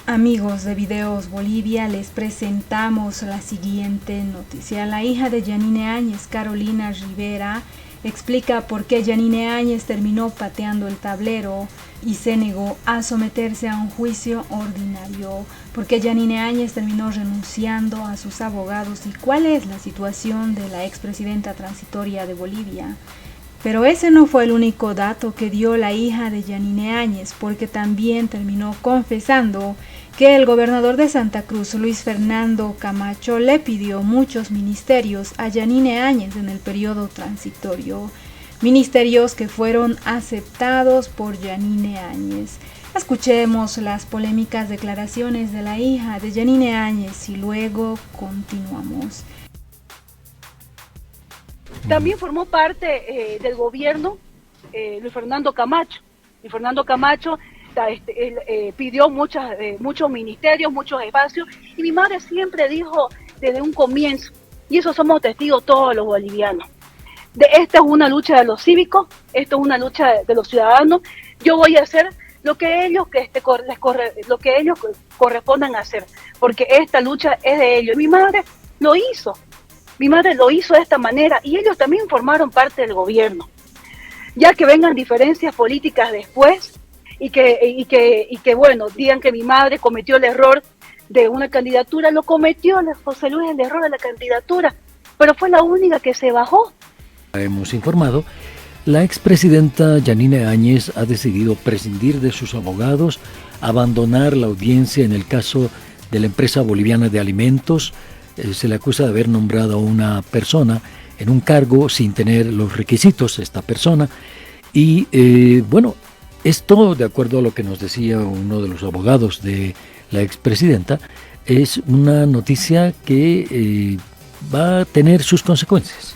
Amigos de Videos Bolivia, les presentamos la siguiente noticia. La hija de Yanine Áñez, Carolina Rivera, explica por qué Yanine Áñez terminó pateando el tablero y se negó a someterse a un juicio ordinario. ¿Por qué Yanine Áñez terminó renunciando a sus abogados y cuál es la situación de la expresidenta transitoria de Bolivia? Pero ese no fue el único dato que dio la hija de Yanine Áñez, porque también terminó confesando que el gobernador de Santa Cruz, Luis Fernando Camacho, le pidió muchos ministerios a Yanine Áñez en el periodo transitorio, ministerios que fueron aceptados por Yanine Áñez. Escuchemos las polémicas declaraciones de la hija de Yanine Áñez y luego continuamos. También formó parte del gobierno Luis Fernando Camacho. Luis Fernando Camacho pidió muchos ministerios, muchos espacios, y mi madre siempre dijo desde un comienzo, y eso somos testigos todos los bolivianos, esta es una lucha de los cívicos, esto es una lucha de los ciudadanos, yo voy a hacer lo que ellos correspondan hacer, porque esta lucha es de ellos. Mi madre lo hizo de esta manera y ellos también formaron parte del gobierno. Ya que vengan diferencias políticas después y que bueno, digan que mi madre cometió el error de una candidatura, lo cometió José Luis, el error de la candidatura, pero fue la única que se bajó. Hemos informado, la expresidenta Yanine Áñez ha decidido prescindir de sus abogados, abandonar la audiencia en el caso de la empresa boliviana de alimentos. Se le acusa de haber nombrado a una persona en un cargo sin tener los requisitos, esta persona. Y bueno, esto, de acuerdo a lo que nos decía uno de los abogados de la expresidenta, es una noticia que va a tener sus consecuencias.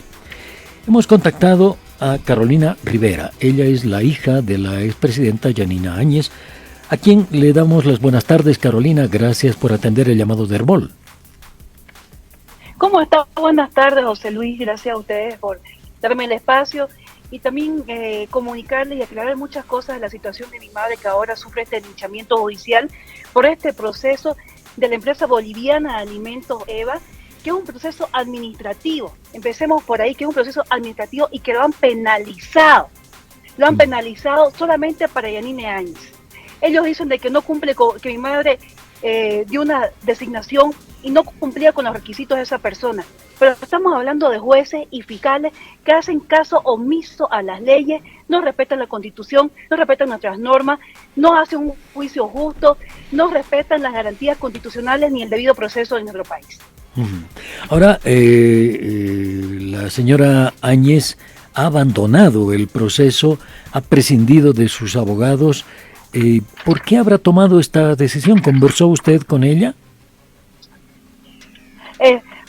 Hemos contactado a Carolina Rivera. Ella es la hija de la expresidenta Yanine Áñez, a quien le damos las buenas tardes. Carolina, gracias por atender el llamado de Herbol. ¿Cómo está? Buenas tardes, José Luis. Gracias a ustedes por darme el espacio y también comunicarles y aclarar muchas cosas de la situación de mi madre, que ahora sufre este linchamiento judicial por este proceso de la empresa boliviana de alimentos EVA, que es un proceso administrativo. Empecemos por ahí, que es un proceso administrativo y que lo han penalizado. Lo han penalizado solamente para Yanine Áñez. Ellos dicen de que no cumple que mi madre dio una designación y no cumplía con los requisitos de esa persona. Pero estamos hablando de jueces y fiscales que hacen caso omiso a las leyes, no respetan la Constitución, no respetan nuestras normas, no hacen un juicio justo, no respetan las garantías constitucionales ni el debido proceso en nuestro país. Ahora, la señora Áñez ha abandonado el proceso, ha prescindido de sus abogados. ¿Por qué habrá tomado esta decisión? ¿Conversó usted con ella?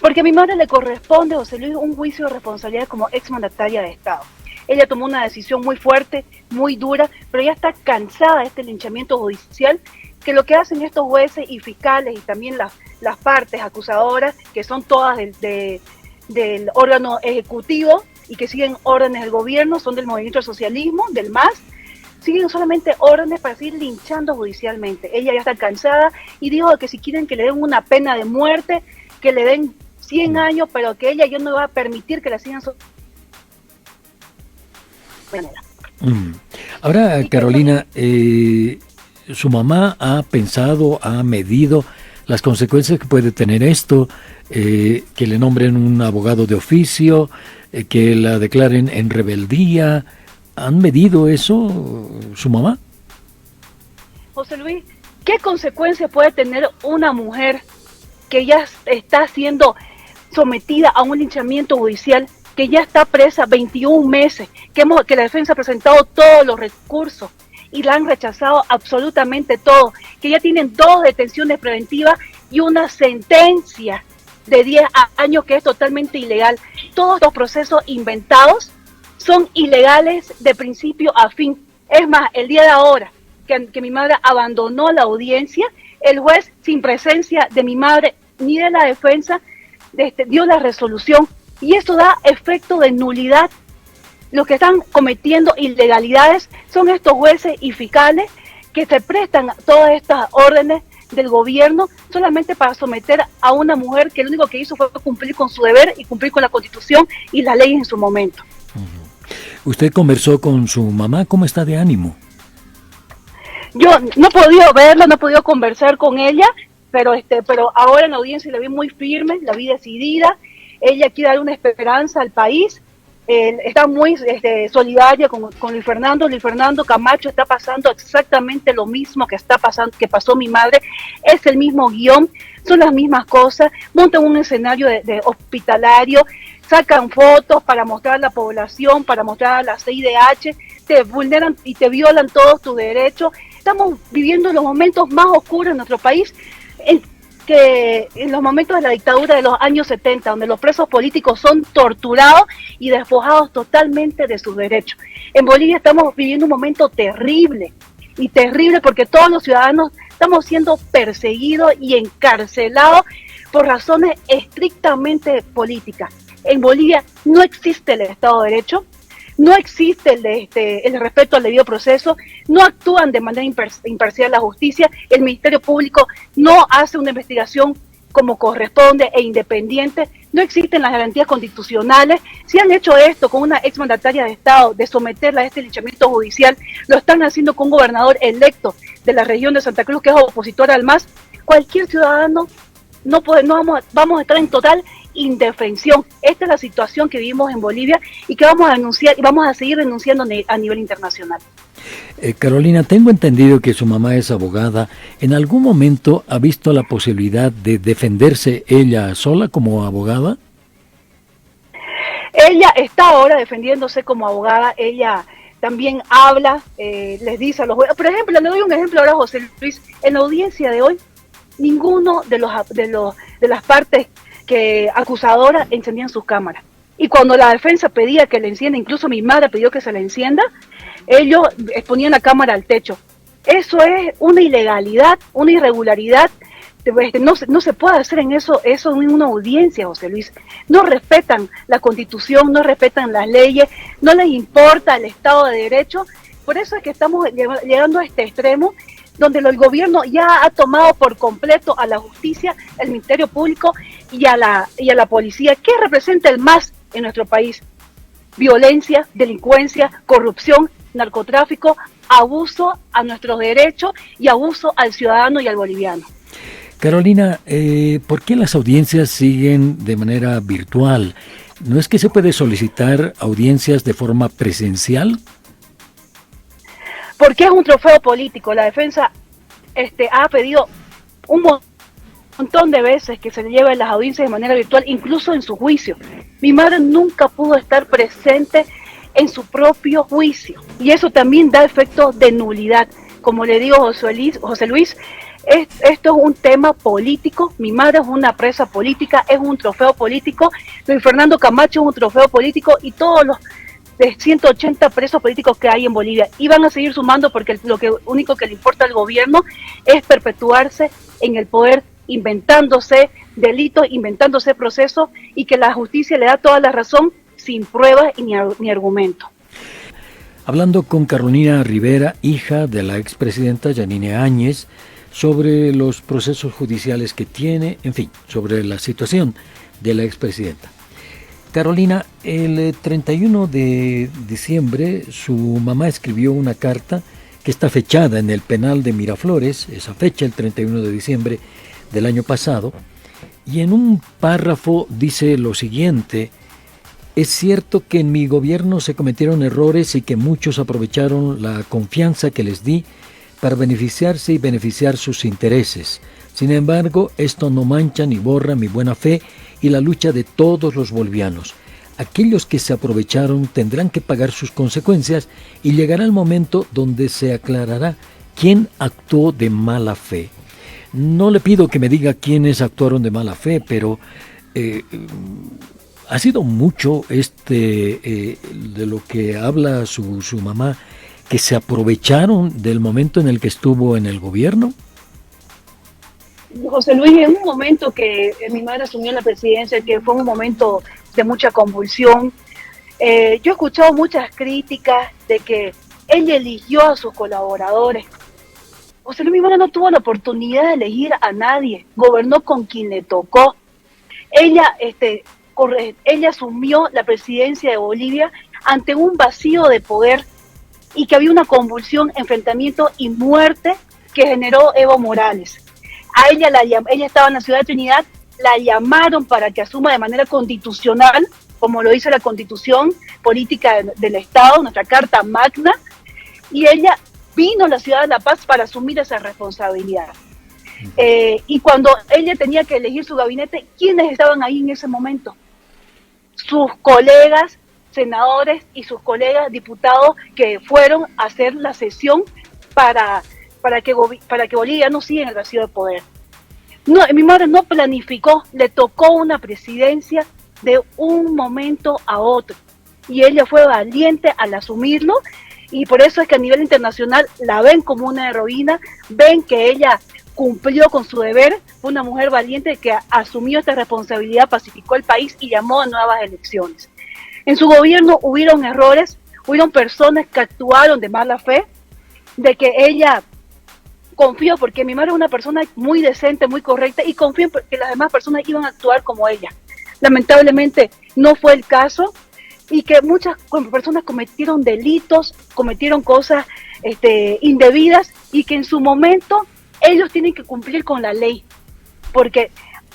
Porque a mi madre le corresponde, José Luis, un juicio de responsabilidad como exmandataria de Estado. Ella tomó una decisión muy fuerte, muy dura, pero ella está cansada de este linchamiento judicial, que lo que hacen estos jueces y fiscales y también las partes acusadoras, que son todas del órgano ejecutivo y que siguen órdenes del gobierno, son del movimiento del socialismo, del MAS, siguen solamente órdenes para seguir linchando judicialmente. Ella ya está cansada y dijo que si quieren que le den una pena de muerte, que le den 100 años, pero que ella yo no va a permitir que la sigan Ahora, Carolina, su mamá ha pensado, ha medido las consecuencias que puede tener esto, que le nombren un abogado de oficio, que la declaren en rebeldía. ¿Han medido eso su mamá? José Luis, ¿qué consecuencias puede tener una mujer que ya está siendo sometida a un linchamiento judicial, que ya está presa 21 meses, que la defensa ha presentado todos los recursos y la han rechazado absolutamente todo, que ya tienen 2 detenciones preventivas y una sentencia de 10 años que es totalmente ilegal? Todos los procesos inventados son ilegales de principio a fin. Es más, el día de ahora que mi madre abandonó la audiencia, el juez, sin presencia de mi madre ni de la defensa, dio la resolución, y esto da efecto de nulidad. Los que están cometiendo ilegalidades son estos jueces y fiscales que se prestan a todas estas órdenes del gobierno solamente para someter a una mujer que lo único que hizo fue cumplir con su deber y cumplir con la Constitución y las leyes en su momento. Usted conversó con su mamá, ¿cómo está de ánimo? Yo no he podido verla, no he podido conversar con ella, pero ahora en la audiencia la vi muy firme, la vi decidida. Ella quiere dar una esperanza al país. Está muy solidaria con Luis Fernando. Luis Fernando Camacho está pasando exactamente lo mismo que pasó mi madre. Es el mismo guión, son las mismas cosas. Montan un escenario de hospitalario, sacan fotos para mostrar a la población, para mostrar a la CIDH, te vulneran y te violan todos tus derechos. Estamos viviendo los momentos más oscuros en nuestro país, en los momentos de la dictadura de los años 70, donde los presos políticos son torturados y despojados totalmente de sus derechos. En Bolivia estamos viviendo un momento terrible porque todos los ciudadanos estamos siendo perseguidos y encarcelados por razones estrictamente políticas. En Bolivia no existe el Estado de Derecho, no existe el respeto al debido proceso, no actúan de manera imparcial la justicia, el Ministerio Público no hace una investigación como corresponde e independiente, no existen las garantías constitucionales. Si han hecho esto con una exmandataria de Estado, de someterla a este linchamiento judicial, lo están haciendo con un gobernador electo de la región de Santa Cruz, que es opositor al MAS, cualquier ciudadano vamos a estar en total indefensión. Esta es la situación que vivimos en Bolivia y que vamos a denunciar y vamos a seguir denunciando a nivel internacional. Carolina, tengo entendido que su mamá es abogada. ¿En algún momento ha visto la posibilidad de defenderse ella sola como abogada? Ella está ahora defendiéndose como abogada. Ella también habla, les dice a los jueces. Por ejemplo, le doy un ejemplo ahora a José Luis. En la audiencia de hoy, ninguno de las partes acusadoras encendían sus cámaras. Y cuando la defensa pedía que le encienda, incluso mi madre pidió que se le encienda, ellos ponían la cámara al techo. Eso es una ilegalidad, una irregularidad. No se puede hacer eso en una audiencia, José Luis. No respetan la Constitución, no respetan las leyes, no les importa el Estado de Derecho. Por eso es que estamos llegando a este extremo, donde el gobierno ya ha tomado por completo a la justicia, el Ministerio Público y a la policía. ¿Qué representa el MAS en nuestro país? Violencia, delincuencia, corrupción, narcotráfico, abuso a nuestros derechos y abuso al ciudadano y al boliviano. Carolina, ¿por qué las audiencias siguen de manera virtual? ¿No es que se puede solicitar audiencias de forma presencial? Porque es un trofeo político. La defensa ha pedido un montón de veces que se le lleven las audiencias de manera virtual, incluso en su juicio. Mi madre nunca pudo estar presente en su propio juicio y eso también da efecto de nulidad. Como le digo José Luis, esto es un tema político. Mi madre es una presa política, es un trofeo político. Luis Fernando Camacho es un trofeo político y todos los de 180 presos políticos que hay en Bolivia, y van a seguir sumando porque lo único que le importa al gobierno es perpetuarse en el poder, inventándose delitos, inventándose procesos, y que la justicia le da toda la razón sin pruebas ni argumento. Hablando con Carolina Rivera, hija de la expresidenta Yanine Áñez, sobre los procesos judiciales que tiene, en fin, sobre la situación de la expresidenta. Carolina, el 31 de diciembre su mamá escribió una carta que está fechada en el penal de Miraflores, esa fecha, el 31 de diciembre del año pasado, y en un párrafo dice lo siguiente: es cierto que en mi gobierno se cometieron errores y que muchos aprovecharon la confianza que les di para beneficiarse y beneficiar sus intereses. Sin embargo, esto no mancha ni borra mi buena fe y la lucha de todos los bolivianos. Aquellos que se aprovecharon tendrán que pagar sus consecuencias y llegará el momento donde se aclarará quién actuó de mala fe. No le pido que me diga quiénes actuaron de mala fe, pero ha sido mucho de lo que habla su mamá, que se aprovecharon del momento en el que estuvo en el gobierno. José Luis, en un momento que mi madre asumió la presidencia, que fue un momento de mucha convulsión, yo he escuchado muchas críticas de que ella eligió a sus colaboradores. José Luis Mora no tuvo la oportunidad de elegir a nadie, gobernó con quien le tocó. Ella, ella asumió la presidencia de Bolivia ante un vacío de poder y que había una convulsión, enfrentamiento y muerte que generó Evo Morales. A ella, ella estaba en la ciudad de Trinidad, la llamaron para que asuma de manera constitucional, como lo dice la Constitución Política del Estado, nuestra Carta Magna, y ella vino a la ciudad de La Paz para asumir esa responsabilidad. Y cuando ella tenía que elegir su gabinete, ¿quiénes estaban ahí en ese momento? Sus colegas senadores y sus colegas diputados que fueron a hacer la sesión para que Bolivia no siga en el vacío de poder. No, mi madre no planificó, le tocó una presidencia de un momento a otro y ella fue valiente al asumirlo, y por eso es que a nivel internacional la ven como una heroína, ven que ella cumplió con su deber, fue una mujer valiente que asumió esta responsabilidad, pacificó el país y llamó a nuevas elecciones. En su gobierno hubieron errores, hubieron personas que actuaron de mala fe, de que ella confió, porque mi madre es una persona muy decente, muy correcta, y confió en que las demás personas iban a actuar como ella. Lamentablemente no fue el caso, y que muchas personas cometieron delitos, cometieron cosas indebidas, y que en su momento ellos tienen que cumplir con la ley, porque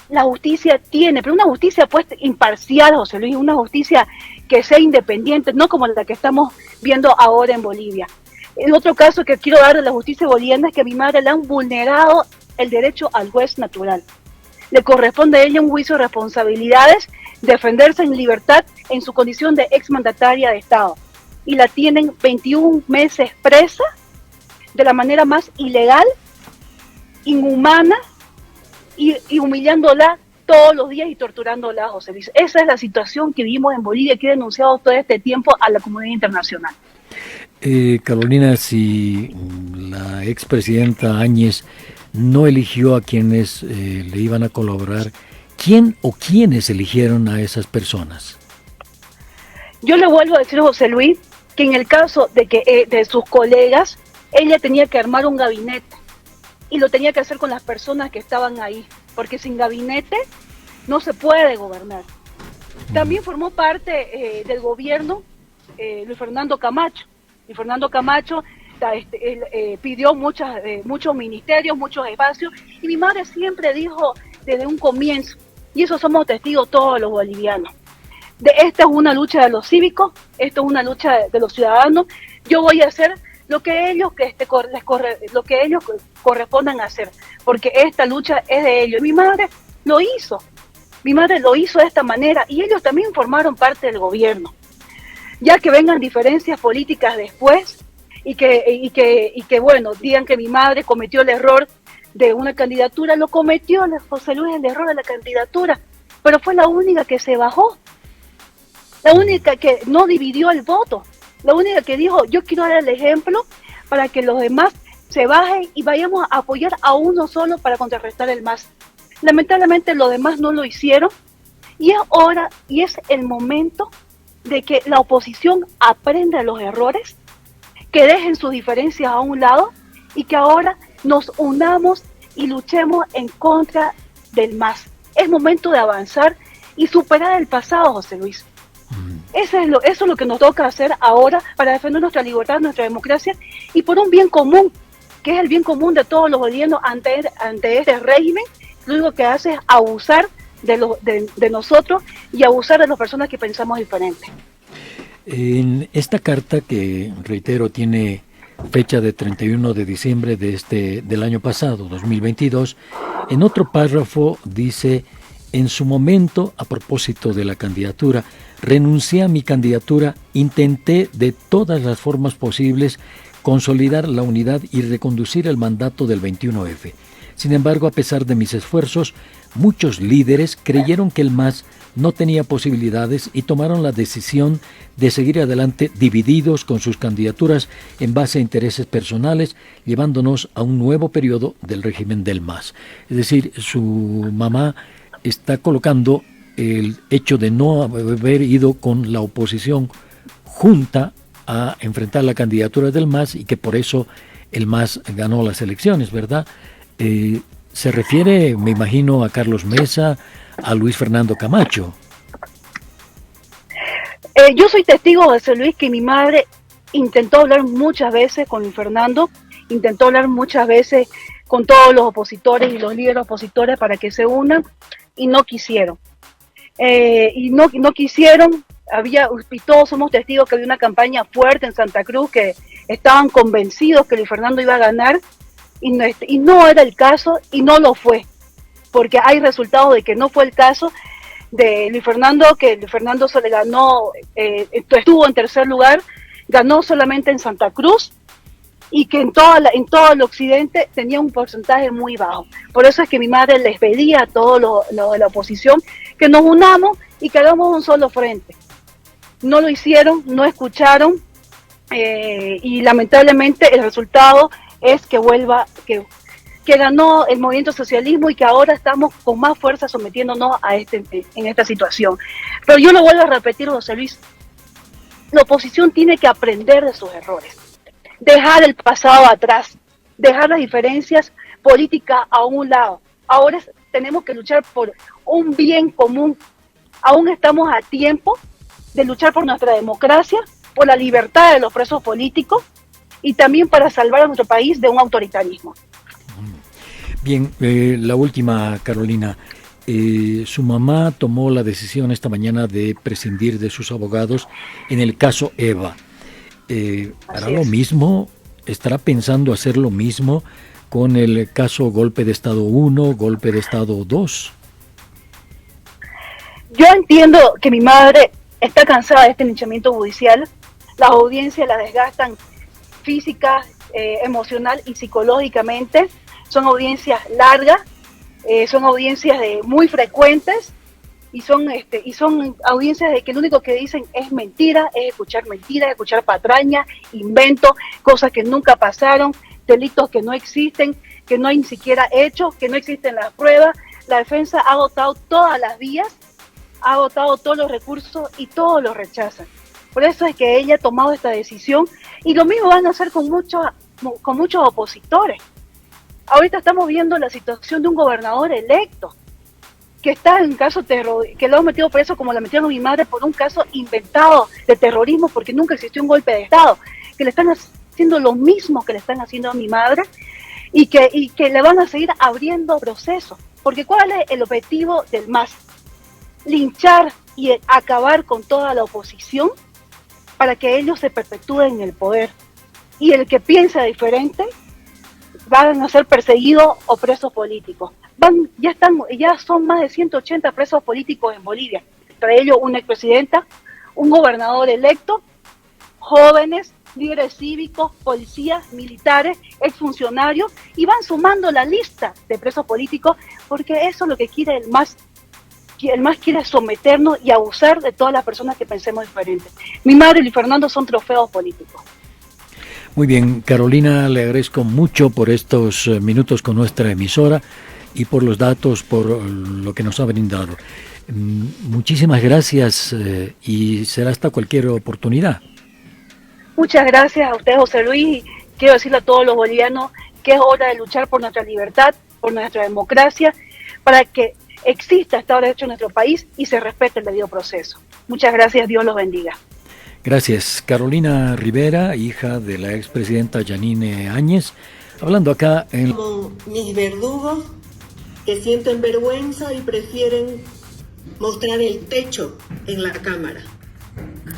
la justicia tiene, pero una justicia pues imparcial, José Luis, una justicia que sea independiente, no como la que estamos viendo ahora en Bolivia. El otro caso que quiero dar de la justicia boliviana es que a mi madre le han vulnerado el derecho al juez natural. Le corresponde a ella un juicio de responsabilidades, defenderse en libertad en su condición de exmandataria de Estado. Y la tienen 21 meses presa de la manera más ilegal, inhumana y humillándola todos los días y torturándola, José Luis. Esa es la situación que vivimos en Bolivia, que he denunciado todo este tiempo a la comunidad internacional. Carolina, si la expresidenta Áñez no eligió a quienes le iban a colaborar, ¿quién o quiénes eligieron a esas personas? Yo le vuelvo a decir, José Luis, que en el caso de que de sus colegas, ella tenía que armar un gabinete y lo tenía que hacer con las personas que estaban ahí, porque sin gabinete no se puede gobernar. También formó parte del gobierno Luis Fernando Camacho. Luis Fernando Camacho pidió muchos ministerios, muchos espacios, y mi madre siempre dijo desde un comienzo, y eso somos testigos todos los bolivianos, esta es una lucha de los cívicos, esto es una lucha de los ciudadanos, yo voy a hacer lo que ellos correspondan hacer, porque esta lucha es de ellos. Mi madre lo hizo de esta manera, y ellos también formaron parte del gobierno. Ya que vengan diferencias políticas después y que bueno, digan que mi madre cometió el error de una candidatura, lo cometió José Luis, el error de la candidatura, pero fue la única que se bajó, la única que no dividió el voto, la única que dijo, yo quiero dar el ejemplo para que los demás se bajen y vayamos a apoyar a uno solo para contrarrestar el más. Lamentablemente los demás no lo hicieron, y es hora y es el momento de que la oposición aprenda los errores, que dejen sus diferencias a un lado y que ahora nos unamos y luchemos en contra del MAS. Es momento de avanzar y superar el pasado, José Luis. Eso es lo que nos toca hacer ahora para defender nuestra libertad, nuestra democracia y por un bien común, que es el bien común de todos los bolivianos ante este régimen. Lo único que hace es abusar de nosotros y abusar de las personas que pensamos diferente. En esta carta, que reitero tiene fecha de 31 de diciembre del año pasado, 2022, en otro párrafo dice: en su momento, a propósito de la candidatura, renuncié a mi candidatura, intenté de todas las formas posibles consolidar la unidad y reconducir el mandato del 21F. Sin embargo, a pesar de mis esfuerzos, muchos líderes creyeron que el MAS no tenía posibilidades y tomaron la decisión de seguir adelante divididos con sus candidaturas en base a intereses personales, llevándonos a un nuevo periodo del régimen del MAS. Es decir, su mamá está colocando el hecho de no haber ido con la oposición junta a enfrentar la candidatura del MAS y que por eso el MAS ganó las elecciones, ¿verdad? Se refiere, me imagino, a Carlos Mesa, a Luis Fernando Camacho. Yo soy testigo, José Luis, que mi madre intentó hablar muchas veces con Luis Fernando, intentó hablar muchas veces con todos los opositores y los líderes opositores para que se unan y no quisieron. Y no quisieron, y todos somos testigos que había una campaña fuerte en Santa Cruz, que estaban convencidos que Luis Fernando iba a ganar y no era el caso y no lo fue, porque hay resultados de que no fue el caso de Luis Fernando, que Luis Fernando se le ganó, estuvo en tercer lugar, ganó solamente en Santa Cruz y que en todo el occidente tenía un porcentaje muy bajo. Por eso es que mi madre les pedía a todos los de la oposición que nos unamos y que hagamos un solo frente. No lo hicieron, no escucharon y lamentablemente el resultado es que ganó el movimiento socialismo y que ahora estamos con más fuerza sometiéndonos en esta situación. Pero yo lo vuelvo a repetir, José Luis, la oposición tiene que aprender de sus errores, dejar el pasado atrás, dejar las diferencias políticas a un lado. Ahora tenemos que luchar por un bien común. Aún estamos a tiempo de luchar por nuestra democracia, por la libertad de los presos políticos y también para salvar a nuestro país de un autoritarismo. Bien, la última, Carolina. Su mamá tomó la decisión esta mañana de prescindir de sus abogados en el caso Eva. ¿Hará lo mismo? ¿Estará pensando hacer lo mismo con el caso Golpe de Estado 1, Golpe de Estado 2? Yo entiendo que mi madre está cansada de este linchamiento judicial. Las audiencias la desgastan física, emocional y psicológicamente. Son audiencias largas, son audiencias muy frecuentes y son audiencias de que lo único que dicen es mentira, es escuchar patrañas, inventos, cosas que nunca pasaron, delitos que no existen, que no hay ni siquiera hechos, que no existen las pruebas. La defensa ha agotado todas las vías, ha agotado todos los recursos y todos los rechazan. Por eso es que ella ha tomado esta decisión y lo mismo van a hacer con muchos opositores. Ahorita estamos viendo la situación de un gobernador electo que está en caso que lo han metido preso como la metieron a mi madre por un caso inventado de terrorismo porque nunca existió un golpe de Estado, que le están haciendo lo mismo que le están haciendo a mi madre y que le van a seguir abriendo procesos. Porque ¿cuál es el objetivo del MAS? Linchar y acabar con toda la oposición para que ellos se perpetúen en el poder. Y el que piensa diferente van a ser perseguidos o presos políticos. Ya son más de 180 presos políticos en Bolivia, entre ellos una expresidenta, un gobernador electo, jóvenes, líderes cívicos, policías, militares, exfuncionarios, y van sumando la lista de presos políticos porque eso es lo que quiere el MAS. El MAS quiere someternos y abusar de todas las personas que pensemos diferentes. Mi madre y Luis Fernando son trofeos políticos. Muy bien, Carolina, le agradezco mucho por estos minutos con nuestra emisora y por los datos, por lo que nos ha brindado. Muchísimas gracias y será hasta cualquier oportunidad. Muchas gracias a usted, José Luis. Quiero decirle a todos los bolivianos que es hora de luchar por nuestra libertad, por nuestra democracia, para que exista Estado de Derecho en nuestro país y se respete el debido proceso. Muchas gracias, Dios los bendiga. Gracias. Carolina Rivera, hija de la expresidenta Yanine Áñez, hablando acá en... Como mis verdugos que sienten vergüenza y prefieren mostrar el techo en la cámara.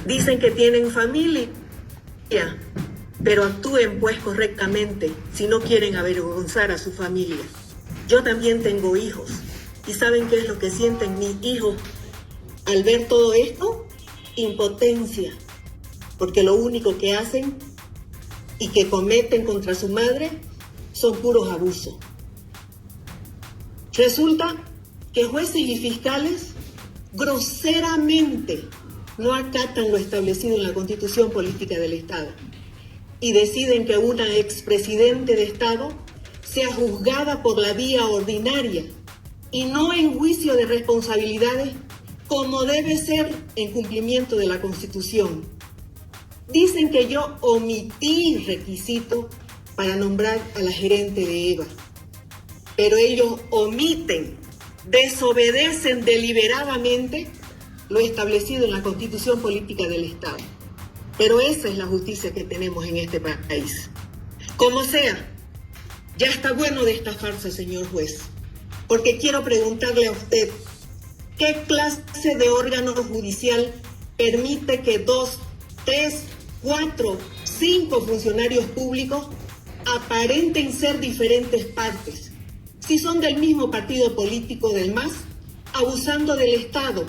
Dicen que tienen familia, pero actúen pues correctamente si no quieren avergonzar a su familia. Yo también tengo hijos y ¿saben qué es lo que sienten mis hijos al ver todo esto? Impotencia, porque lo único que hacen y que cometen contra su madre son puros abusos. Resulta que jueces y fiscales groseramente no acatan lo establecido en la Constitución Política del Estado y deciden que una expresidente de Estado sea juzgada por la vía ordinaria y no en juicio de responsabilidades como debe ser en cumplimiento de la Constitución. Dicen que yo omití requisitos para nombrar a la gerente de EVA. Pero ellos omiten, desobedecen deliberadamente lo establecido en la Constitución Política del Estado. Pero esa es la justicia que tenemos en este país. Como sea, ya está bueno de esta farsa, señor juez, porque quiero preguntarle a usted, ¿qué clase de órgano judicial permite que 2, 3, 4, 5 funcionarios públicos aparenten ser diferentes partes, si son del mismo partido político del MAS, abusando del Estado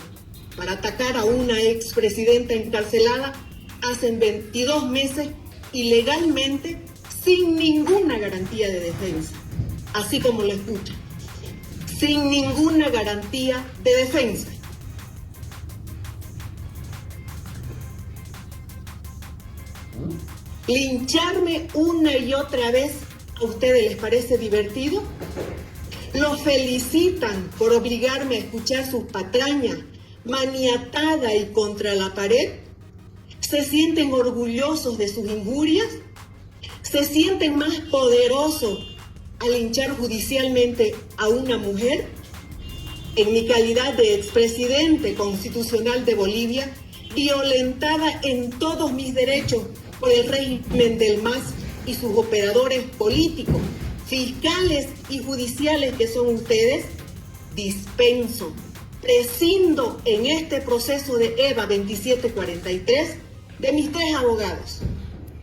para atacar a una expresidenta encarcelada hace 22 meses ilegalmente, sin ninguna garantía de defensa, así como lo escucha, sin ninguna garantía de defensa? ¿Lincharme una y otra vez a ustedes les parece divertido? ¿Los felicitan por obligarme a escuchar sus patrañas, maniatada y contra la pared? ¿Se sienten orgullosos de sus injurias? ¿Se sienten más poderosos al linchar judicialmente a una mujer? En mi calidad de expresidente constitucional de Bolivia, violentada en todos mis derechos por el régimen del MAS y sus operadores políticos, fiscales y judiciales que son ustedes, dispenso, prescindo en este proceso de EVA 2743 de mis 3 abogados,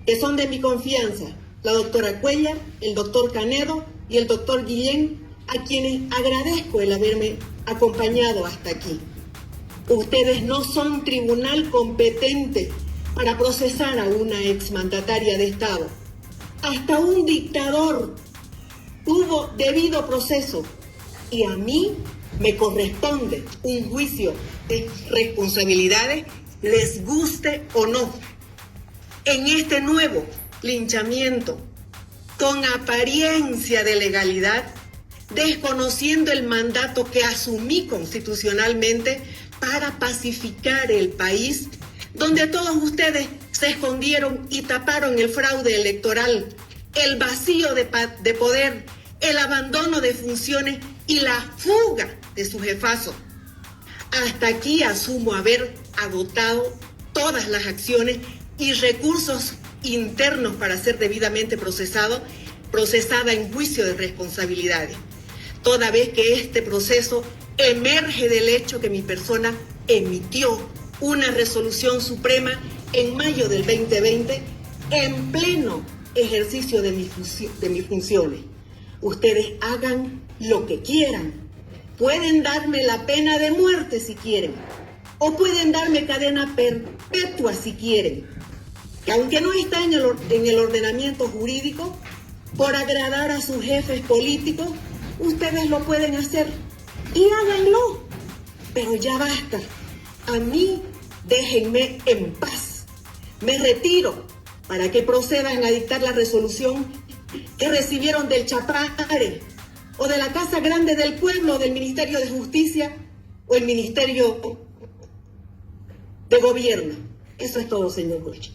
que son de mi confianza, la doctora Cuellar, el doctor Canedo y el doctor Guillén, a quienes agradezco el haberme acompañado hasta aquí. Ustedes no son tribunal competente para procesar a una exmandataria de Estado. Hasta un dictador tuvo debido proceso y a mí me corresponde un juicio de responsabilidades, les guste o no. En este nuevo linchamiento, con apariencia de legalidad, desconociendo el mandato que asumí constitucionalmente para pacificar el país, donde todos ustedes se escondieron y taparon el fraude electoral, el vacío de poder, el abandono de funciones y la fuga de su jefazo. Hasta aquí asumo haber agotado todas las acciones y recursos internos para ser debidamente procesada en juicio de responsabilidades, toda vez que este proceso emerge del hecho que mi persona emitió una resolución suprema en mayo del 2020 en pleno ejercicio de mis funciones. Ustedes hagan lo que quieran. Pueden darme la pena de muerte si quieren, o pueden darme cadena perpetua si quieren, que aunque no está en el ordenamiento jurídico, por agradar a sus jefes políticos, ustedes lo pueden hacer y háganlo. Pero ya basta. A mí déjenme en paz. Me retiro para que procedan a dictar la resolución que recibieron del Chapare o de la Casa Grande del Pueblo, del Ministerio de Justicia o el Ministerio de Gobierno. Eso es todo, señor juez.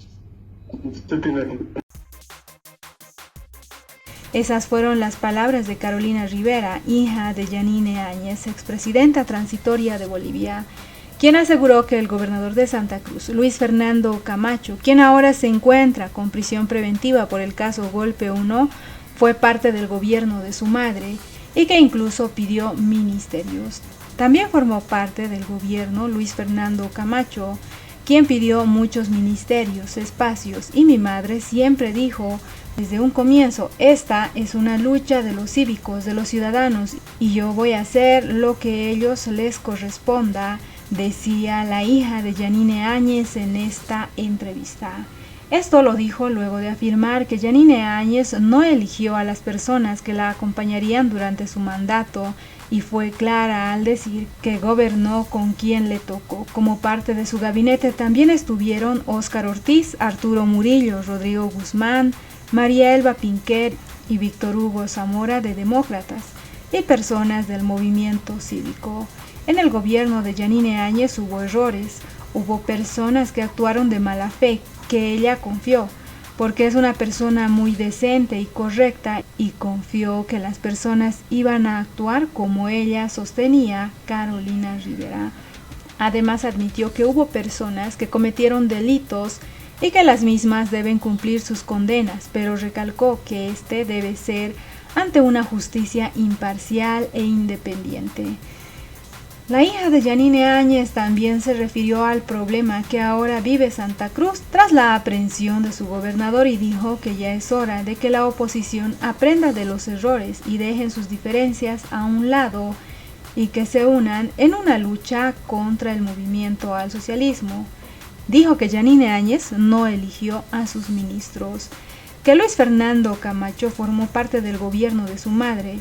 Esas fueron las palabras de Carolina Rivera, hija de Yanine Áñez, expresidenta transitoria de Bolivia, quien aseguró que el gobernador de Santa Cruz, Luis Fernando Camacho, quien ahora se encuentra con prisión preventiva por el caso Golpe 1, fue parte del gobierno de su madre y que incluso pidió ministerios. También formó parte del gobierno Luis Fernando Camacho, quien pidió muchos ministerios, espacios, y mi madre siempre dijo desde un comienzo, esta es una lucha de los cívicos, de los ciudadanos, y yo voy a hacer lo que a ellos les corresponda, decía la hija de Yanine Áñez en esta entrevista. Esto lo dijo luego de afirmar que Yanine Áñez no eligió a las personas que la acompañarían durante su mandato y fue clara al decir que gobernó con quien le tocó. Como parte de su gabinete también estuvieron Óscar Ortiz, Arturo Murillo, Rodrigo Guzmán, María Elba Pinquer y Víctor Hugo Zamora de Demócratas y personas del movimiento cívico. En el gobierno de Yanine Áñez hubo errores, hubo personas que actuaron de mala fe, que ella confió. porque es una persona muy decente y correcta y confió que las personas iban a actuar como ella sostenía Carolina Rivera. Además admitió que hubo personas que cometieron delitos y que las mismas deben cumplir sus condenas, pero recalcó que este debe ser ante una justicia imparcial e independiente. La hija de Yanine Áñez también se refirió al problema que ahora vive Santa Cruz tras la aprehensión de su gobernador y dijo que ya es hora de que la oposición aprenda de los errores y dejen sus diferencias a un lado y que se unan en una lucha contra el movimiento al socialismo. Dijo que Yanine Áñez no eligió a sus ministros, que Luis Fernando Camacho formó parte del gobierno de su madre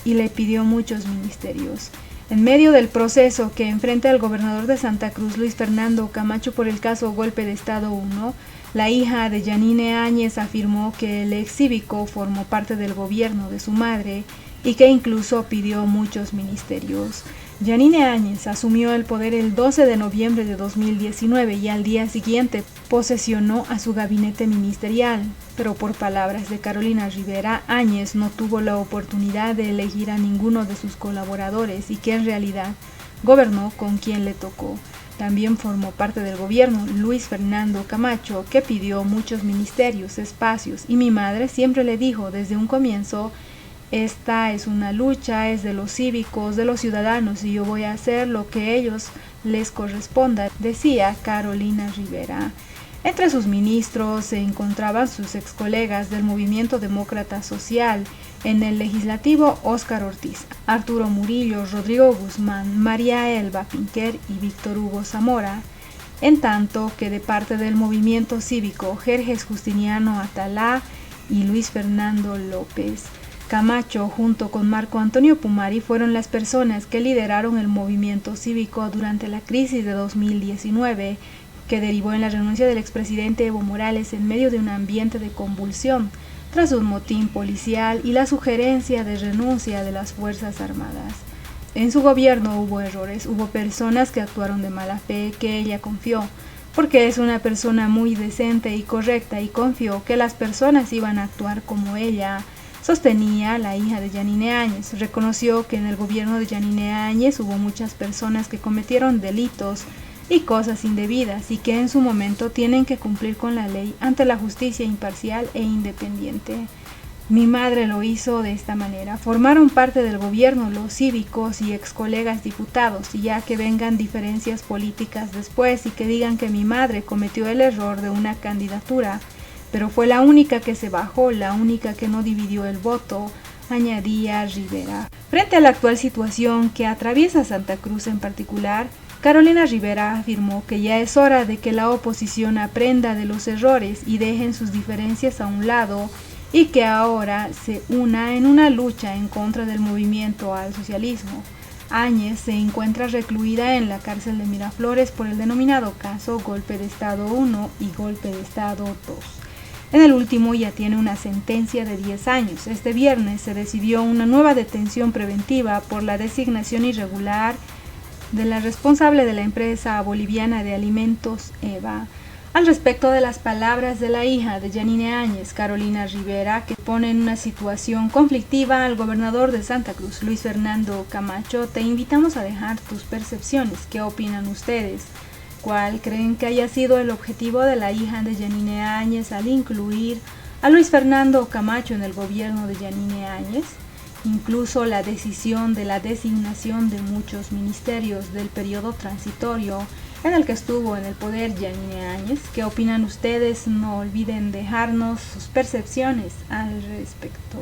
y le pidió muchos ministerios. En medio del proceso que enfrenta el gobernador de Santa Cruz, Luis Fernando Camacho, por el caso Golpe de Estado 1, la hija de Yanine Áñez afirmó que el ex cívico formó parte del gobierno de su madre y que incluso pidió muchos ministerios. Yanine Áñez asumió el poder el 12 de noviembre de 2019 y al día siguiente posesionó a su gabinete ministerial, pero por palabras de Carolina Rivera, Áñez no tuvo la oportunidad de elegir a ninguno de sus colaboradores y que en realidad gobernó con quien le tocó. También formó parte del gobierno Luis Fernando Camacho, que pidió muchos ministerios, espacios, y mi madre siempre le dijo desde un comienzo: esta es una lucha, es de los cívicos, de los ciudadanos, y yo voy a hacer lo que a ellos les corresponda, decía Carolina Rivera. Entre sus ministros se encontraban sus ex colegas del Movimiento Demócrata Social, en el Legislativo Óscar Ortiz, Arturo Murillo, Rodrigo Guzmán, María Elba Pinquer y Víctor Hugo Zamora, en tanto que de parte del Movimiento Cívico, Jerjes Justiniano Atalá y Luis Fernando López. Camacho, junto con Marco Antonio Pumari, fueron las personas que lideraron el movimiento cívico durante la crisis de 2019, que derivó en la renuncia del expresidente Evo Morales en medio de un ambiente de convulsión, tras un motín policial y la sugerencia de renuncia de las Fuerzas Armadas. En su gobierno hubo errores, hubo personas que actuaron de mala fe, que ella confió, porque es una persona muy decente y correcta y confió que las personas iban a actuar como ella sostenía la hija de Yanine Áñez. Reconoció que en el gobierno de Yanine Áñez hubo muchas personas que cometieron delitos y cosas indebidas y que en su momento tienen que cumplir con la ley ante la justicia imparcial e independiente. Mi madre lo hizo de esta manera. Formaron parte del gobierno los cívicos y ex colegas diputados, y ya que vengan diferencias políticas después y que digan que mi madre cometió el error de una candidatura, pero fue la única que se bajó, la única que no dividió el voto, añadía Rivera. Frente a la actual situación que atraviesa Santa Cruz en particular, Carolina Rivera afirmó que ya es hora de que la oposición aprenda de los errores y dejen sus diferencias a un lado y que ahora se una en una lucha en contra del movimiento al socialismo. Áñez se encuentra recluida en la cárcel de Miraflores por el denominado caso Golpe de Estado 1 y Golpe de Estado 2. En el último ya tiene una sentencia de 10 años. Este viernes se decidió una nueva detención preventiva por la designación irregular de la responsable de la empresa boliviana de alimentos EVA. Al respecto de las palabras de la hija de Yanine Áñez, Carolina Rivera, que pone en una situación conflictiva al gobernador de Santa Cruz, Luis Fernando Camacho, te invitamos a dejar tus percepciones. ¿Qué opinan ustedes? ¿Cuál creen que haya sido el objetivo de la hija de Yanine Áñez al incluir a Luis Fernando Camacho en el gobierno de Yanine Áñez? Incluso la decisión de la designación de muchos ministerios del periodo transitorio en el que estuvo en el poder Yanine Áñez. ¿Qué opinan ustedes? No olviden dejarnos sus percepciones al respecto.